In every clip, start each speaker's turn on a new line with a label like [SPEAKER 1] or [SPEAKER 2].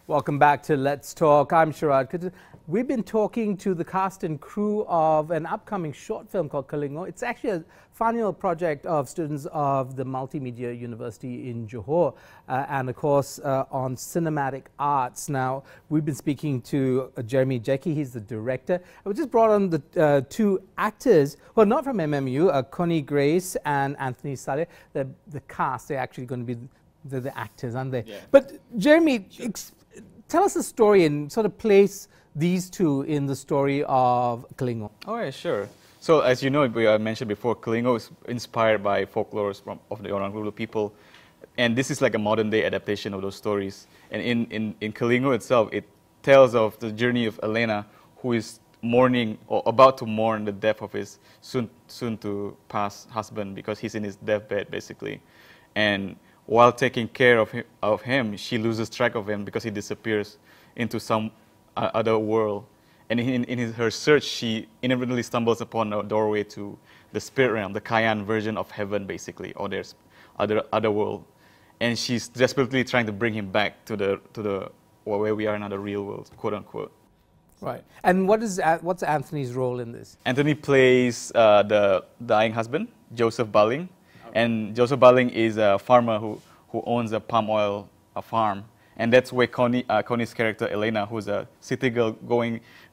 [SPEAKER 1] Welcome back to Let's Talk. I'm Sharaad Kuttan. We've been talking to the cast and crew of an upcoming short film called Kelinguh. It's actually a final project of students of the Multimedia University in Johor and of course on cinematic arts. Now, we've been speaking to Jeremy Jecky, he's the director. We just brought on the two actors, well, not from MMU, Connie Grace and Anthony Saleh. The cast, they're actually going to be the actors, aren't they? Yeah. But Jeremy, sure. Tell us a story and sort of place these two in the story of Kelinguh.
[SPEAKER 2] Oh yeah, sure. So as you know, we mentioned before, Kelinguh is inspired by folklores of the Orang Dulu people, and this is like a modern day adaptation of those stories. And in Kelinguh itself, it tells of the journey of Elena, who is mourning or about to mourn the death of his soon to pass husband because he's in his deathbed basically, and while taking care of him, she loses track of him because he disappears into some other world. And in her search, she inadvertently stumbles upon a doorway to the spirit realm, the Kayan version of heaven, basically, or there's other world. And she's desperately trying to bring him back to the where we are now, the real world, quote unquote.
[SPEAKER 1] Right. And what's Anthony's role in this?
[SPEAKER 2] Anthony plays the dying husband, Joseph Baling. And Joseph Baling is a farmer who owns a palm oil farm. And that's where Connie's character, Elena, who's a city girl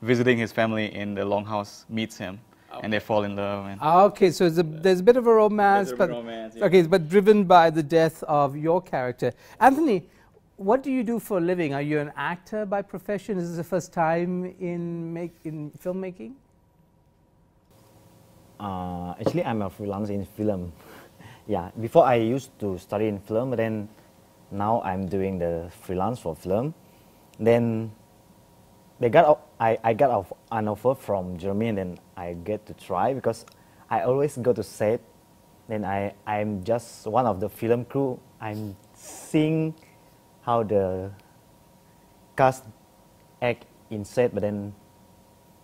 [SPEAKER 2] visiting his family in the longhouse, meets him. Okay. And they fall in love. And
[SPEAKER 1] okay, so there's a bit of a romance.
[SPEAKER 2] Yeah.
[SPEAKER 1] Okay, but driven by the death of your character. Anthony, what do you do for a living? Are you an actor by profession? Is this the first time in filmmaking?
[SPEAKER 3] Actually, I'm a freelance in film. Yeah, before I used to study in film, but then now I'm doing the freelance for film. Then I got an offer from Jeremy, and then I get to try because I always go to set. Then I'm just one of the film crew. I'm seeing how the cast act in set, but then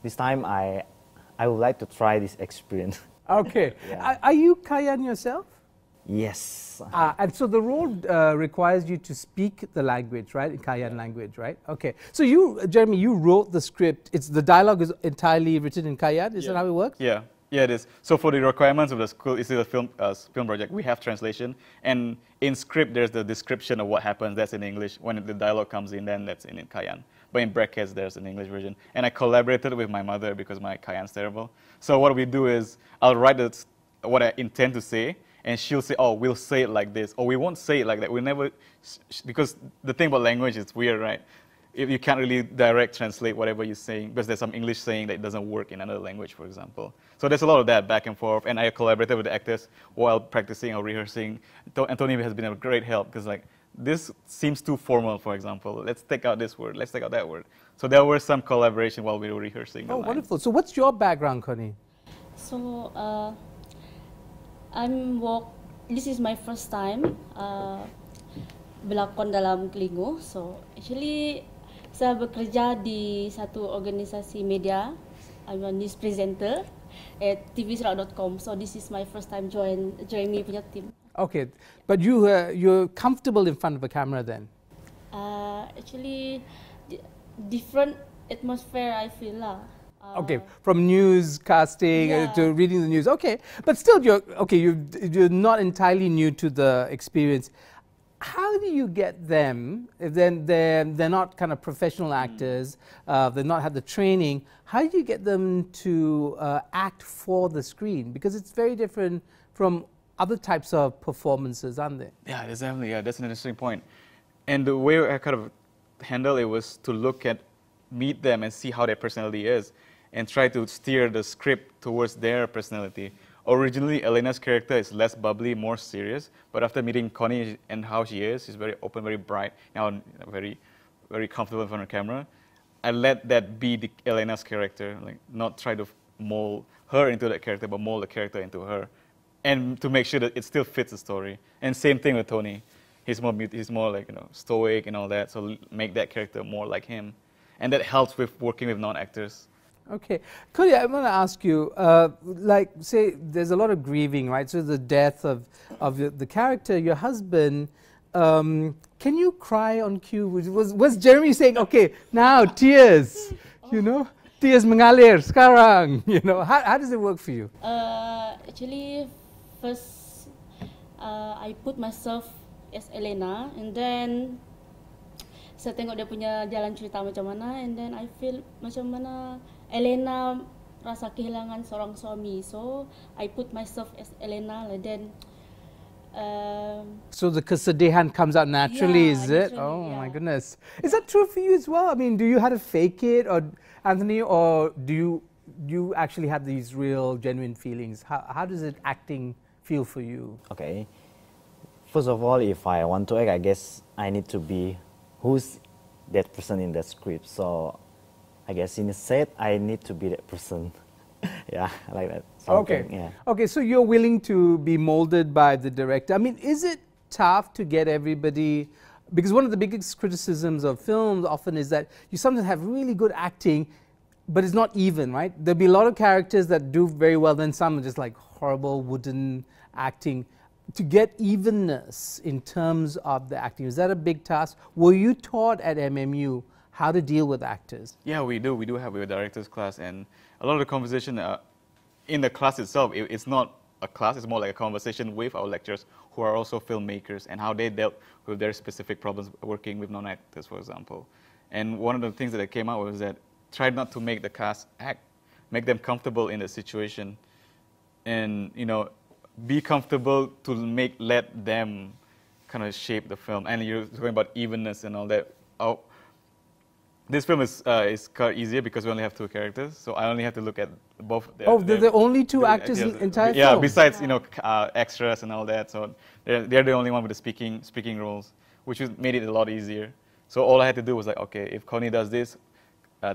[SPEAKER 3] this time I would like to try this experience.
[SPEAKER 1] Okay.
[SPEAKER 3] Yeah.
[SPEAKER 1] Are you Kayan yourself?
[SPEAKER 3] Yes.
[SPEAKER 1] And so the role requires you to speak the language, right? Kayan language, right? Okay. So you, Jeremy, you wrote the script. The dialogue is entirely written in Kayan. Is that how it works?
[SPEAKER 2] Yeah. Yeah, it is. So for the requirements of the school, it's a film project. We have translation, and in script there's the description of what happens. That's in English. When the dialogue comes in, then that's in Kayan. But in brackets, there's an English version. And I collaborated with my mother because my Kayan's terrible. So what we do is I'll write what I intend to say, and she'll say, oh, we'll say it like this, or we won't say it like that. We never, because the thing about language is weird, right? If you can't really direct translate whatever you're saying, because there's some English saying that doesn't work in another language, for example. So there's a lot of that back and forth, and I collaborated with the actors while practicing or rehearsing. Anthony has been a great help, because like, this seems too formal, for example. Let's take out this word, let's take out that word. So there was some collaboration while we were rehearsing.
[SPEAKER 1] Oh, wonderful. So what's your background, Connie?
[SPEAKER 4] So, this is my first time berlakon dalam Kelinguh. So actually saya bekerja di satu organisasi media. I'm a news presenter at tvsraad.com. So this is my first time join Jeremy punya team.
[SPEAKER 1] Okay, but you're comfortable in front of a camera then?
[SPEAKER 4] Actually, different atmosphere I feel lah.
[SPEAKER 1] Okay, from newscasting to reading the news. Okay, but still, you're not entirely new to the experience. How do you get them, if then they're not kind of professional actors, they've not had the training, how do you get them to act for the screen? Because it's very different from other types of performances, aren't they?
[SPEAKER 2] Yeah, definitely. Yeah, that's an interesting point. And the way I kind of handled it was to meet them and see how their personality is, and try to steer the script towards their personality. Originally, Elena's character is less bubbly, more serious, but after meeting Connie and how she is, she's very open, very bright, now very, very comfortable in front of the camera. I let that be Elena's character, like not try to mold her into that character, but mold the character into her, and to make sure that it still fits the story. And same thing with Tony. He's more like stoic and all that, so make that character more like him, and that helps with working with non-actors.
[SPEAKER 1] Okay. Connie, I want to ask you, like, say, there's a lot of grieving, right? So the death of the character, your husband, Can you cry on cue? Was Jeremy saying, okay, now tears, you know, tears mengalir sekarang, you know? How does it work for you?
[SPEAKER 4] Actually, first I put myself as Elena, and then saya tengok dia punya jalan cerita macam mana, and then I feel macam mana Elena rasa kehilangan seorang suami. So I put myself as Elena, and then
[SPEAKER 1] so the kesedihan comes out naturally,
[SPEAKER 4] yeah,
[SPEAKER 1] is it?
[SPEAKER 4] naturally,
[SPEAKER 1] Oh
[SPEAKER 4] yeah.
[SPEAKER 1] my goodness. Is that true for you as well? I mean, do you have to fake it, or Anthony, or do you actually have these real, genuine feelings? How does it acting feel for you?
[SPEAKER 3] Okay. First of all, if I want to act, I guess I need to be who's that person in the script. So I guess in the set, I need to be that person. Yeah, like that.
[SPEAKER 1] Okay.
[SPEAKER 3] Yeah.
[SPEAKER 1] Okay, so you're willing to be molded by the director. I mean, is it tough to get everybody, because one of the biggest criticisms of films often is that you sometimes have really good acting, but it's not even, right? There'll be a lot of characters that do very well, then some are just like horrible wooden acting. To get evenness in terms of the acting, is that a big task? Were you taught at MMU how to deal with actors?
[SPEAKER 2] Yeah, we do. We do have a director's class, and a lot of the conversation in the class itself, it's not a class, it's more like a conversation with our lecturers who are also filmmakers and how they dealt with their specific problems working with non-actors, for example. And one of the things that came out was that try not to make the cast act, make them comfortable in the situation, and you know, be comfortable to let them kind of shape the film. And you're talking about evenness and all that. Oh, this film is quite easier because we only have 2 characters, so I only have to look at both.
[SPEAKER 1] They're the only 2 actors in the entire film?
[SPEAKER 2] Yeah, besides you know extras and all that. So they're the only one with the speaking roles, which made it a lot easier. So all I had to do was like, okay, if Connie does this,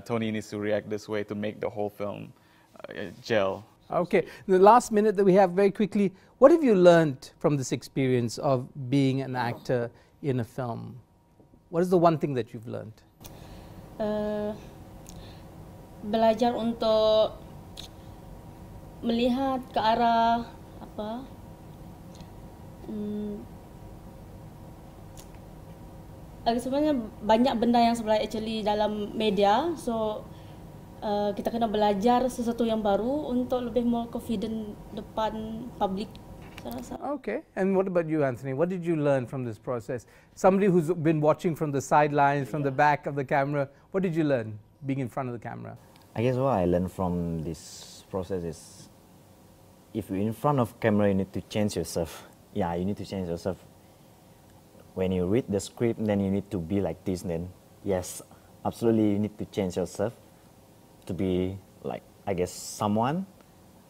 [SPEAKER 2] Tony needs to react this way to make the whole film gel.
[SPEAKER 1] Okay, the last minute that we have, very quickly, what have you learned from this experience of being an actor in a film? What is the one thing that you've learned?
[SPEAKER 4] Belajar untuk melihat ke arah apa? Sebenarnya banyak benda yang sebenarnya actually dalam media, so kita kena belajar sesuatu yang baru untuk lebih more confident depan public.
[SPEAKER 1] Okay, and what about you, Anthony? What did you learn from this process? Somebody who's been watching from the sidelines, from the back of the camera, what did you learn being in front of the camera?
[SPEAKER 3] I guess what I learned from this process is if you're in front of camera, you need to change yourself. Yeah, you need to change yourself. When you read the script, then you need to be like this, then yes, absolutely you need to change yourself to be like, I guess, someone,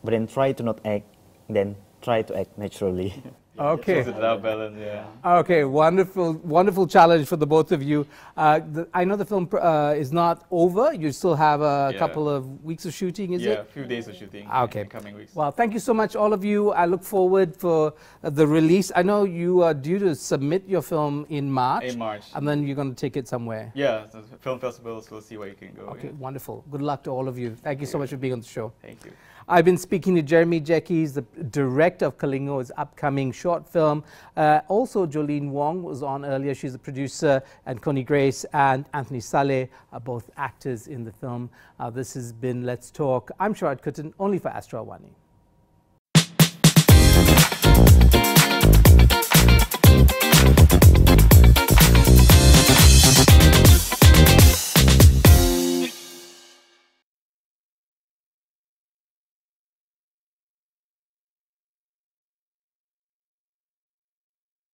[SPEAKER 3] but then try to not act, then try to act naturally.
[SPEAKER 1] Okay.
[SPEAKER 2] That balance, yeah.
[SPEAKER 1] Okay, wonderful, wonderful challenge for the both of you. I know the film is not over. You still have a couple of weeks of shooting, is it?
[SPEAKER 2] Yeah, a few days of shooting
[SPEAKER 1] okay.
[SPEAKER 2] in the coming weeks.
[SPEAKER 1] Well, thank you so much, all of you. I look forward for the release. I know you are due to submit your film in March.
[SPEAKER 2] In March.
[SPEAKER 1] And then you're going to take it somewhere.
[SPEAKER 2] Yeah, so film festivals, we'll see where you can go.
[SPEAKER 1] Okay,
[SPEAKER 2] yeah.
[SPEAKER 1] wonderful. Good luck to all of you. Thank you so much for being on the show.
[SPEAKER 2] Thank you.
[SPEAKER 1] I've been speaking to Jeremy Jecky, he's the director of Kelinguh's upcoming short film. Also, Jolene Wong was on earlier. She's the producer, and Connie Grace and Anthony Saleh are both actors in the film. This has been Let's Talk. I'm Sharaad Kuttan, only for Astro AWANI.